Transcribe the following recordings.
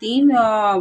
3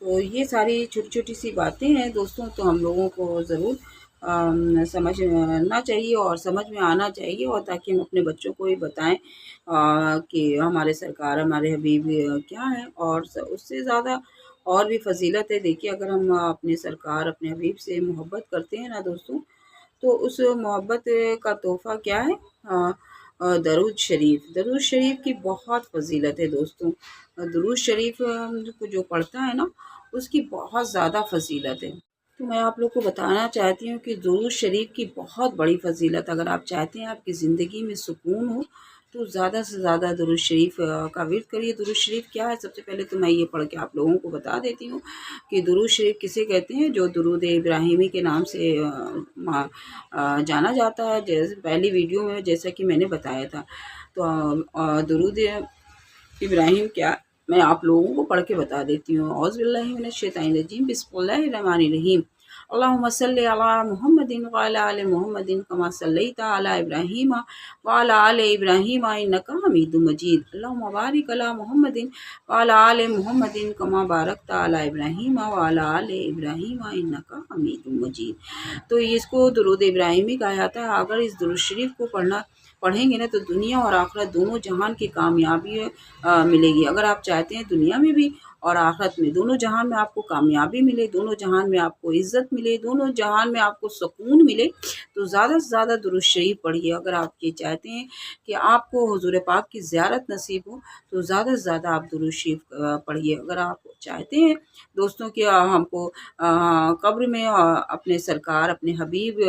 تو یہ ساری چھوٹی چھوٹی سی باتیں ہیں دوستوں، تو ہم لوگوں کو ضرور سمجھنا چاہیے اور سمجھ میں آنا چاہیے، اور تاکہ ہم اپنے بچوں کو بھی بتائیں کہ ہمارے سرکار ہمارے حبیب کیا ہیں، اور اس سے زیادہ اور بھی فضیلت ہے۔ دیکھیے اگر ہم اپنے سرکار اپنے حبیب سے محبت کرتے ہیں نا دوستوں، تو اس محبت کا تحفہ کیا ہے؟ درود شریف۔ درود شریف کی بہت فضیلت ہے دوستوں۔ درود شریف کو جو پڑھتا ہے نا، اس کی بہت زیادہ فضیلت ہے۔ تو میں آپ لوگ کو بتانا چاہتی ہوں کہ درود شریف کی بہت بڑی فضیلت، اگر آپ چاہتے ہیں آپ کی زندگی میں سکون ہو تو زیادہ سے زیادہ درود شریف کا ورد کریے۔ درود شریف کیا ہے؟ سب سے پہلے تو میں یہ پڑھ کے آپ لوگوں کو بتا دیتی ہوں کہ درود شریف کسے کہتے ہیں، جو درود ابراہیمی کے نام سے جانا جاتا ہے، جیسے پہلی ویڈیو میں جیسا کہ میں نے بتایا تھا۔ تو درود ابراہیم کیا، میں آپ لوگوں کو پڑھ کے بتا دیتی ہوں۔ اعوذ باللہ من الشیطان الرجیم، بسم اللہ الرحمن الرحیم۔ اللہم صلی علی محمد وعلی آل محمد کما صلیت علی ابراہیم وعلی آل ابراہیم انک حمید مجید۔ اللہم بارک علی محمد وعلی آل محمد کما بارکت علی ابراہیم وعلی آل ابراہیم انک حمید مجید۔ تو اس کو درود ابراہیمی کہا جاتا ہے۔ اگر اس درود شریف کو پڑھیں گے نا تو دنیا اور آخرت دونوں جہان کی کامیابی ملے گی۔ اگر آپ چاہتے ہیں دنیا میں بھی اور آخرت میں، دونوں جہان میں آپ کو کامیابی ملے، دونوں جہان میں آپ کو عزت ملے، دونوں جہان میں آپ کو سکون ملے، تو زیادہ سے زیادہ درود شریف پڑھیے۔ اگر آپ یہ چاہتے ہیں کہ آپ کو حضور پاک کی زیارت نصیب ہو تو زیادہ سے زیادہ آپ درود شریف پڑھیے۔ اگر آپ چاہتے ہیں دوستوں کہ ہم کو قبر میں اپنے سرکار اپنے حبیب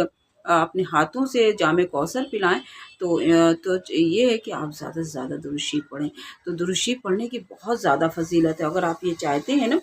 اپنے ہاتھوں سے جام کوثر پلائیں، تو یہ ہے کہ آپ زیادہ سے زیادہ درود شریف پڑھیں۔ تو درود شریف پڑھنے کی بہت زیادہ فضیلت ہے۔ اگر آپ یہ چاہتے ہیں نا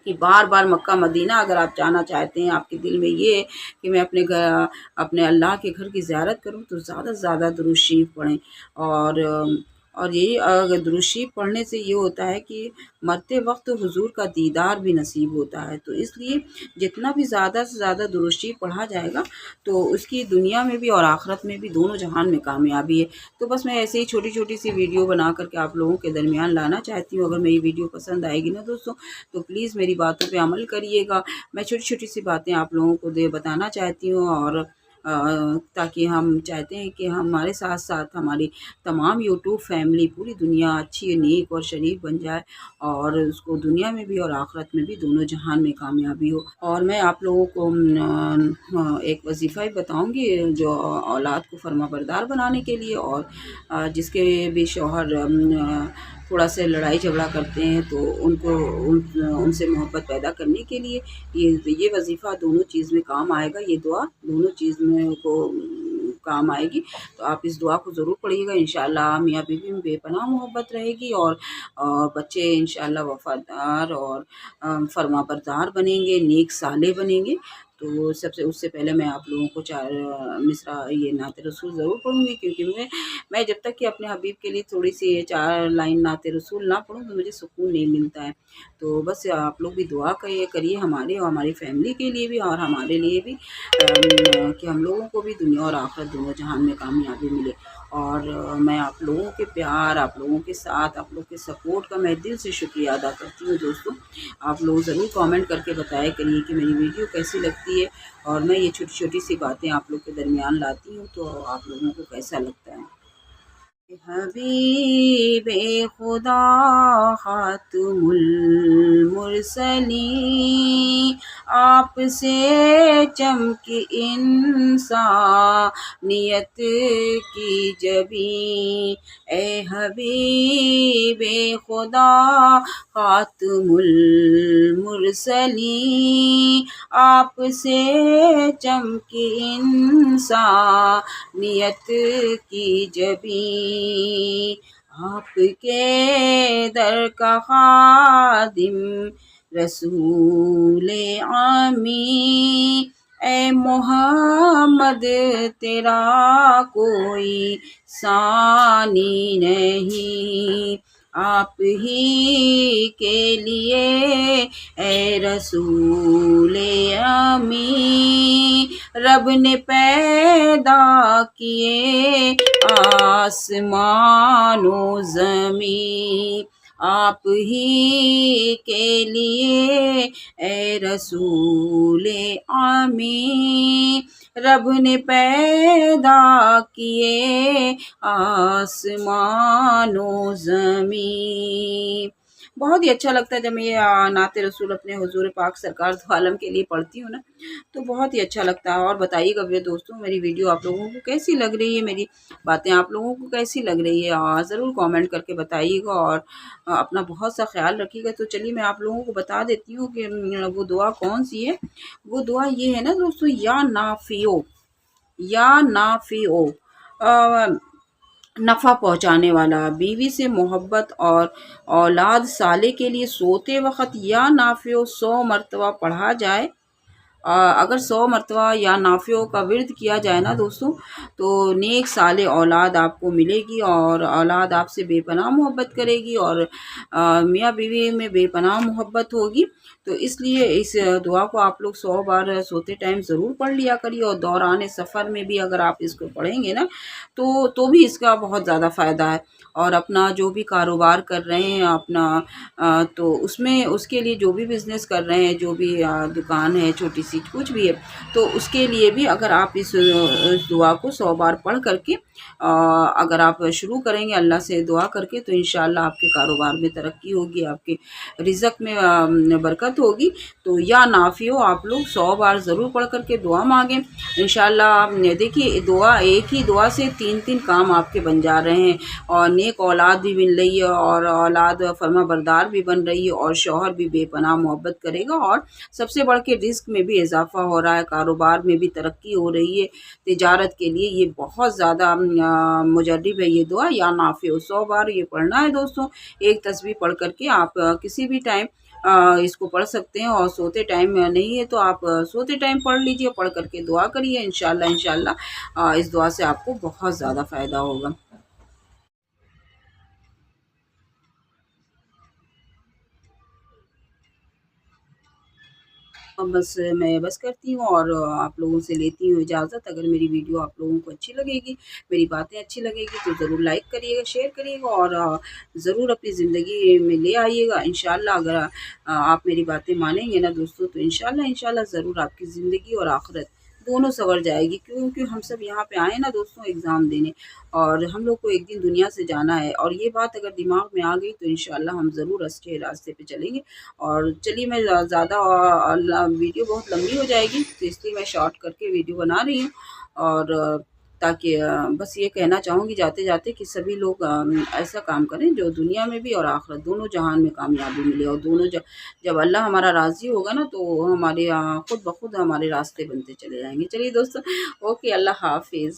کہ بار بار مکہ مدینہ اگر آپ جانا چاہتے ہیں، آپ کے دل میں یہ ہے کہ میں اپنے اللہ کے گھر کی زیارت کروں، تو زیادہ سے زیادہ درود شریف پڑھیں۔ اور یہی درود شریف پڑھنے سے یہ ہوتا ہے کہ مرتے وقت حضور کا دیدار بھی نصیب ہوتا ہے۔ تو اس لیے جتنا بھی زیادہ سے زیادہ درود شریف پڑھا جائے گا تو اس کی دنیا میں بھی اور آخرت میں بھی دونوں جہان میں کامیابی ہے۔ تو بس میں ایسے ہی چھوٹی چھوٹی سی ویڈیو بنا کر کے آپ لوگوں کے درمیان لانا چاہتی ہوں۔ اگر میری ویڈیو پسند آئے گی نا دوستوں تو پلیز میری باتوں پہ عمل کریے گا۔ میں چھوٹی چھوٹی سی باتیں آپ لوگوں کو بتانا چاہتی ہوں، اور تاکہ ہم چاہتے ہیں کہ ہمارے ساتھ ساتھ ہماری تمام یوٹیوب فیملی پوری دنیا اچھی نیک اور شریف بن جائے، اور اس کو دنیا میں بھی اور آخرت میں بھی دونوں جہان میں کامیابی ہو۔ اور میں آپ لوگوں کو ایک وظیفہ ہی بتاؤں گی جو اولاد کو فرما بردار بنانے کے لیے، اور جس کے بھی شوہر تھوڑا سا لڑائی جھگڑا کرتے ہیں تو ان سے محبت پیدا کرنے کے لیے یہ وظیفہ دونوں چیز میں کام آئے گا۔ یہ دعا دونوں چیز میں کو کام آئے گی، تو آپ اس دعا کو ضرور پڑھیے گا۔ انشاءاللہ میاں بیوی میں بے پناہ محبت رہے گی، اور بچے انشاءاللہ وفادار اور فرما بردار بنیں گے، نیک صالح بنیں گے۔ تو اس سے پہلے میں آپ لوگوں کو 4 مصرع یہ نعت رسول ضرور پڑھوں گی، کیونکہ میں جب تک کہ اپنے حبیب کے لیے تھوڑی سی 4 لائن نعت رسول نہ پڑھوں تو مجھے سکون نہیں ملتا ہے۔ تو بس آپ لوگ بھی دعا کریے ہمارے اور ہماری فیملی کے لیے بھی اور ہمارے لیے بھی، کہ ہم لوگوں کو بھی دنیا اور آخرت دونوں جہان میں کامیابی ملے۔ اور میں آپ لوگوں کے پیار، آپ لوگوں کے ساتھ، آپ لوگ کے سپورٹ کا میں دل سے شکریہ ادا کرتی ہوں دوستوں۔ آپ لوگ ضرور کامنٹ کر کے بتایا کریے کہ میری ویڈیو کیسی لگتی ہے، اور میں یہ چھوٹی چھوٹی سی باتیں آپ لوگ کے درمیان لاتی ہوں تو آپ لوگوں کو کیسا لگتا ہے۔ حبیب خدا خاتم المرسلین، آپ سے چمک انسانیت کی جبیں، اے حبیب خدا خاتم المرسلین، آپ سے چمک انسانیت کی جبیں، آپ کے در کا خادم رسول امی، اے محمد تیرا کوئی ثانی نہیں، آپ ہی کے لیے اے رسول امی رب نے پیدا کیے آسمان و زمین، آپ ہی کے لیے اے رسول آمین، رب نے پیدا کیے آسمان و زمین۔ بہت ہی اچھا لگتا ہے جب میں یہ نعت رسول اپنے حضور پاک سرکار دو عالم کے لیے پڑھتی ہوں نا، تو بہت ہی اچھا لگتا ہے۔ اور بتائیے گا دوستوں میری ویڈیو آپ لوگوں کو کیسی لگ رہی ہے، میری باتیں آپ لوگوں کو کیسی لگ رہی ہے، ضرور کامنٹ کر کے بتائیے گا، اور اپنا بہت سا خیال رکھیے گا۔ تو چلیے میں آپ لوگوں کو بتا دیتی ہوں کہ وہ دعا کون سی ہے۔ وہ دعا یہ ہے نا دوستو، یا نافیو، یا نافیو، نفع پہنچانے والا، بیوی سے محبت اور اولاد صالح کے لیے سوتے وقت یا نافع 100 مرتبہ پڑھا جائے۔ اگر 100 مرتبہ یا نافع کا ورد کیا جائے نا دوستوں، تو نیک صالح اولاد آپ کو ملے گی، اور اولاد آپ سے بے پناہ محبت کرے گی، اور میاں بیوی میں بے پناہ محبت ہوگی۔ تو اس لیے اس دعا کو آپ لوگ 100 بار سوتے ٹائم ضرور پڑھ لیا کریے، اور دوران سفر میں بھی اگر آپ اس کو پڑھیں گے نا، تو بھی اس کا بہت زیادہ فائدہ ہے۔ اور اپنا جو بھی کاروبار کر رہے ہیں اپنا، تو اس میں اس کے لیے جو بھی بزنس کر رہے ہیں، جو بھی دکان ہے چھوٹی سی کچھ بھی ہے، تو اس کے لیے بھی اگر آپ اس دعا کو 100 بار پڑھ کر کے اگر آپ شروع کریں گے اللہ سے دعا کر کے، تو انشاءاللہ آپ کے کاروبار میں ترقی ہوگی، آپ کے رزق میں برکت ہوگی۔ تو یا نافع آپ لوگ 100 بار ضرور پڑھ کر کے دعا مانگیں انشاءاللہ۔ دیکھیے دعا، ایک ہی دعا سے 3 کام آپ کے بن جا رہے ہیں، اور نیک اولاد بھی مل رہی ہے، اور اولاد فرما بردار بھی بن رہی ہے، اور شوہر بھی بے پناہ محبت کرے گا، اور سب سے بڑھ کے رزق میں بھی اضافہ ہو رہا ہے، کاروبار میں بھی ترقی ہو رہی ہے۔ تجارت کے لیے یہ بہت زیادہ مجرب ہے یہ دعا، یا نافع 100 بار یہ پڑھنا ہے دوستوں۔ ایک تسبیح پڑھ کر کے آپ کسی بھی ٹائم اس کو پڑھ سکتے ہیں، اور سوتے ٹائم نہیں ہے تو آپ سوتے ٹائم پڑھ لیجئے، پڑھ کر کے دعا کریے انشاءاللہ اس دعا سے آپ کو بہت زیادہ فائدہ ہوگا۔ بس کرتی ہوں، اور آپ لوگوں سے لیتی ہوں اجازت۔ اگر میری ویڈیو آپ لوگوں کو اچھی لگے گی، میری باتیں اچھی لگے گی، تو ضرور لائک کریے گا، شیئر کریے گا، اور ضرور اپنی زندگی میں لے آئیے گا انشاءاللہ۔ اگر آپ میری باتیں مانیں گے نا دوستوں، تو انشاءاللہ ضرور آپ کی زندگی اور آخرت دونوں سنور جائے گی، کیونکہ ہم سب یہاں پہ آئے نا دوستوں ایگزام دینے، اور ہم لوگ کو ایک دن دنیا سے جانا ہے، اور یہ بات اگر دماغ میں آ گئی تو انشاءاللہ ہم ضرور اچھے راستے پہ چلیں گے۔ اور چلیے میں زیادہ ویڈیو بہت لمبی ہو جائے گی، تو اس لیے میں شارٹ کر کے ویڈیو بنا رہی ہوں، اور تاکہ بس یہ کہنا چاہوں گی جاتے جاتے کہ سبھی لوگ ایسا کام کریں جو دنیا میں بھی اور آخرت دونوں جہان میں کامیابی ملے، اور دونوں جب اللہ ہمارا راضی ہوگا نا، تو ہمارے خود بخود ہمارے راستے بنتے چلے جائیں گے۔ چلیے دوستوں، اوکے، اللہ حافظ۔